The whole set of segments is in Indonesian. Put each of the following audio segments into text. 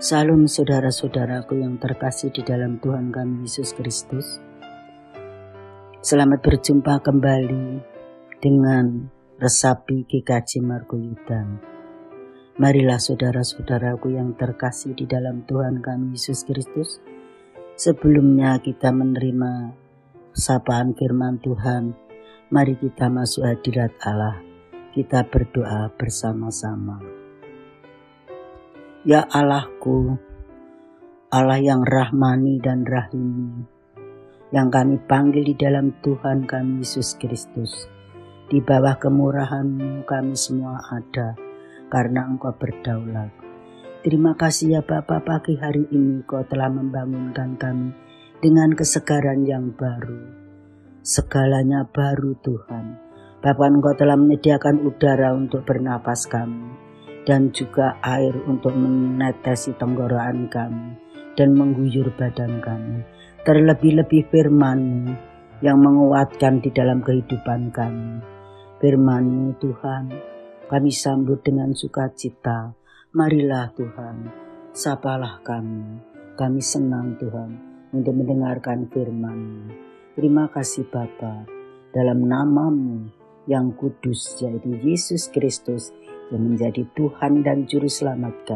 Salam saudara-saudaraku yang terkasih di dalam Tuhan kami Yesus Kristus. Selamat berjumpa kembali dengan Resapi GKJ Margoyudan. Marilah saudara-saudaraku yang terkasih di dalam Tuhan kami Yesus Kristus. Sebelumnya kita menerima sapaan firman Tuhan, mari kita masuk hadirat Allah. Kita berdoa bersama-sama. Ya Allahku, Allah yang rahmani dan rahimi, yang kami panggil di dalam Tuhan kami Yesus Kristus. Di bawah kemurahan-Mu kami semua ada, karena Engkau berdaulat. Terima kasih ya Bapa, pagi hari ini Kau telah membangunkan kami dengan kesegaran yang baru. Segalanya baru Tuhan. Bapa, Engkau telah menyediakan udara untuk bernapas kami, dan juga air untuk menetesi tenggorokan kami dan mengguyur badan kami. Terlebih-lebih firman-Mu yang menguatkan di dalam kehidupan kami. Firman-Mu Tuhan, kami sambut dengan sukacita. Marilah Tuhan, sapalah kami. Kami senang Tuhan untuk mendengarkan firman-Mu. Terima kasih Bapa, dalam nama-Mu yang kudus, yaitu Yesus Kristus, yang menjadi Tuhan dan Juru Selamat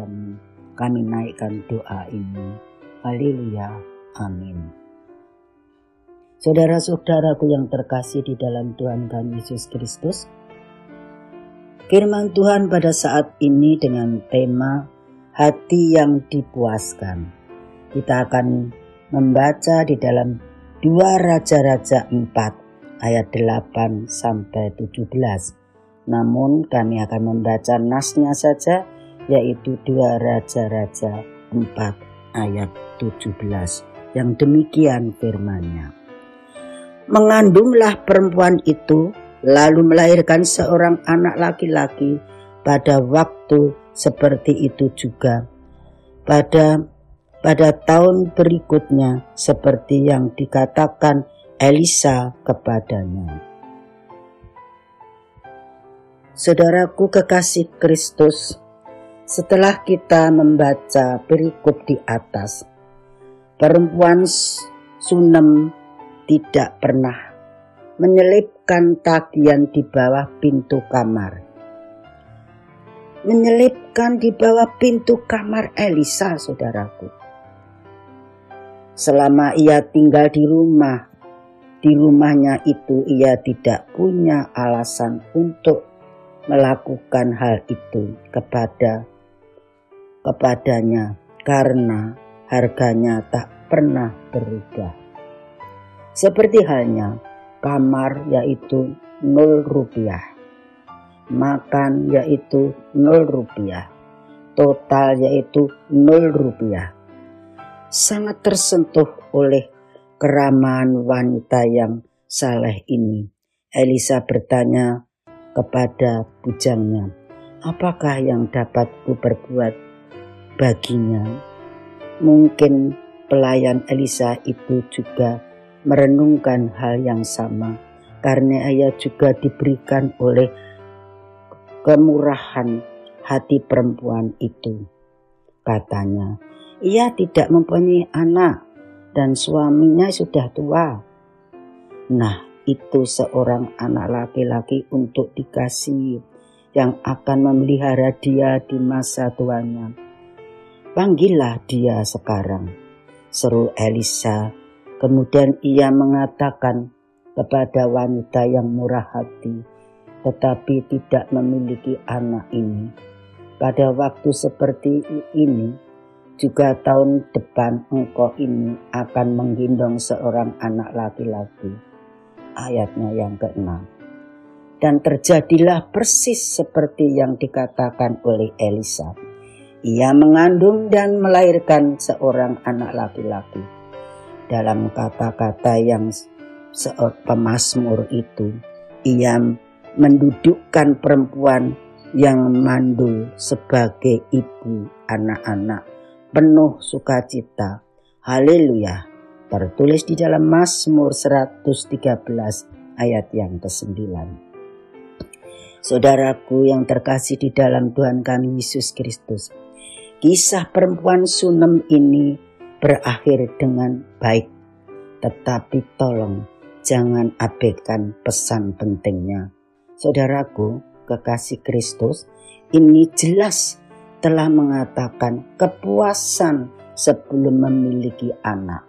kami naikkan doa ini. Haleluya, amin. Saudara-saudaraku yang terkasih di dalam Tuhan kami Yesus Kristus, firman Tuhan pada saat ini dengan tema hati yang dipuaskan. Kita akan membaca di dalam 2 Raja-Raja 4 ayat 8 sampai 17. Namun kami akan membaca nasnya saja, yaitu 2 Raja-Raja 4 ayat 17. Yang demikian firman-Nya. Mengandunglah perempuan itu, lalu melahirkan seorang anak laki-laki pada waktu seperti itu juga. Pada tahun berikutnya, seperti yang dikatakan Elisa kepadanya. Saudaraku kekasih Kristus, setelah kita membaca perikop di atas, perempuan Sunem tidak pernah menyelipkan tagihan di bawah pintu kamar. Menyelipkan di bawah pintu kamar Elisa, saudaraku. Selama ia tinggal di rumahnya itu ia tidak punya alasan untuk melakukan hal itu kepadanya karena harganya tak pernah berubah. Seperti halnya kamar yaitu 0 rupiah, makan yaitu 0 rupiah, total yaitu 0 rupiah. Sangat tersentuh oleh keramahan wanita yang saleh ini. Elisa bertanya kepada bujangnya, apakah yang dapat ku berbuat baginya? Mungkin pelayan Elisa itu juga merenungkan hal yang sama, karena ia juga diberikan oleh kemurahan hati perempuan itu. Katanya, ia tidak mempunyai anak dan suaminya sudah tua. Nah, itu seorang anak laki-laki untuk dikasihi yang akan memelihara dia di masa tuanya. Panggillah dia sekarang, seru Elisa. Kemudian ia mengatakan kepada wanita yang murah hati, tetapi tidak memiliki anak ini. Pada waktu seperti ini, juga tahun depan engkau ini akan menggendong seorang anak laki-laki. Ayatnya yang ke-6. Dan terjadilah persis seperti yang dikatakan oleh Elisa. Ia mengandung dan melahirkan seorang anak laki-laki. Dalam kata-kata yang pemazmur itu, ia mendudukkan perempuan yang mandul sebagai ibu anak-anak penuh sukacita. Haleluya. Tertulis di dalam Mazmur 113 ayat yang ke-9. Saudaraku yang terkasih di dalam Tuhan kami Yesus Kristus, Kisah perempuan Sunem ini berakhir dengan baik, tetapi tolong jangan abaikan pesan pentingnya. Saudaraku, kekasih Kristus, ini jelas telah mengatakan kepuasan sebelum memiliki anak.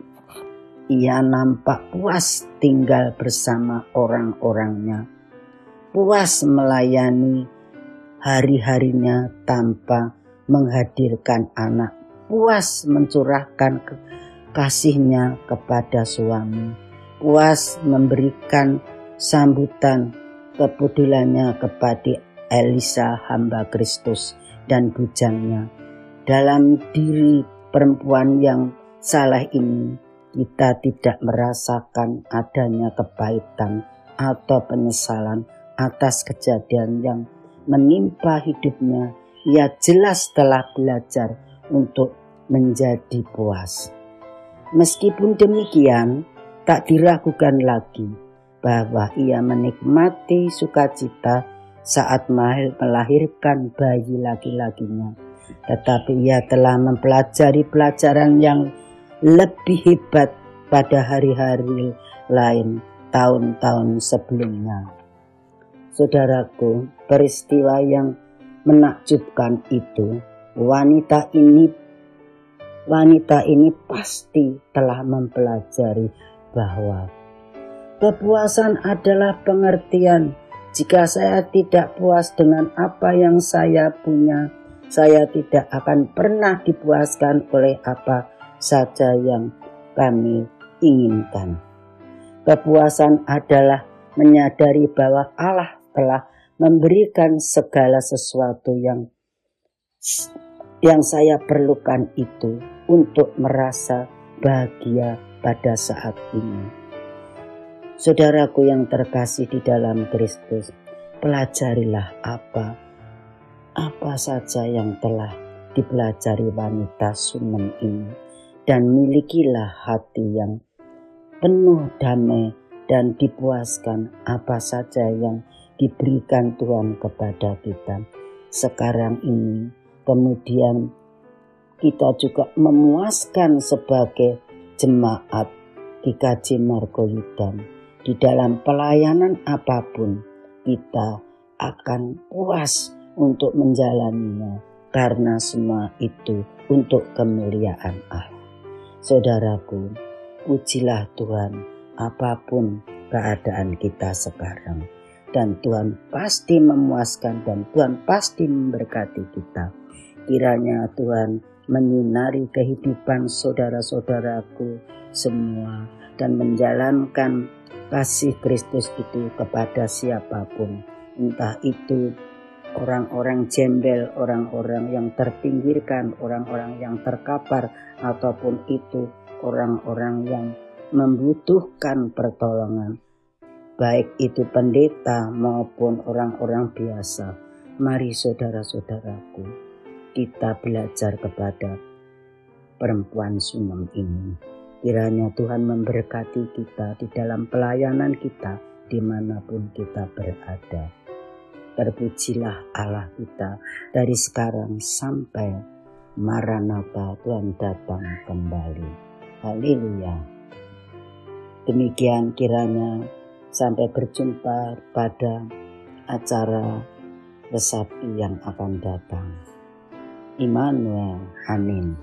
Ia nampak puas tinggal bersama orang-orangnya, puas melayani hari-harinya tanpa menghadirkan anak, puas mencurahkan kasihnya kepada suami, puas memberikan sambutan kepeduliannya kepada Elisa hamba Kristus dan bujangnya. Dalam diri perempuan yang salah ini, kita tidak merasakan adanya kepahitan atau penyesalan atas kejadian yang menimpa hidupnya. Ia jelas telah belajar untuk menjadi puas. Meskipun demikian, tak diragukan lagi bahwa ia menikmati sukacita saat melahirkan bayi laki-lakinya. Tetapi ia telah mempelajari pelajaran yang lebih hebat pada hari-hari lain tahun-tahun sebelumnya. Saudaraku, peristiwa yang menakjubkan itu, wanita ini pasti telah mempelajari bahwa kepuasan adalah pengertian. Jika saya tidak puas dengan apa yang saya punya, saya tidak akan pernah dipuaskan oleh apa saja yang kami inginkan. Kepuasan adalah menyadari bahwa Allah telah memberikan segala sesuatu yang saya perlukan itu untuk merasa bahagia pada saat ini. Saudaraku yang terkasih di dalam Kristus, pelajarilah apa saja yang telah dipelajari wanita Sunem ini, dan milikilah hati yang penuh damai dan dipuaskan apa saja yang diberikan Tuhan kepada kita sekarang ini. Kemudian kita juga memuaskan sebagai jemaat GKJ Margoyudan. Di dalam pelayanan apapun kita akan puas untuk menjalaninya, karena semua itu untuk kemuliaan Allah. Saudaraku, pujilah Tuhan apapun keadaan kita sekarang. Dan Tuhan pasti memuaskan dan Tuhan pasti memberkati kita. Kiranya Tuhan menyinari kehidupan saudara-saudaraku semua dan menjalankan kasih Kristus itu kepada siapapun. Entah itu orang-orang jembel, orang-orang yang terpinggirkan, orang-orang yang terkapar, ataupun itu orang-orang yang membutuhkan pertolongan. Baik itu pendeta maupun orang-orang biasa. Mari saudara-saudaraku, kita belajar kepada perempuan Sunem ini. Kiranya Tuhan memberkati kita di dalam pelayanan kita dimanapun kita berada. Terpujilah Allah kita dari sekarang sampai Maranatha, Tuhan datang kembali. Haleluya. Demikian kiranya. Sampai berjumpa pada acara resapi yang akan datang. Immanuel, amin.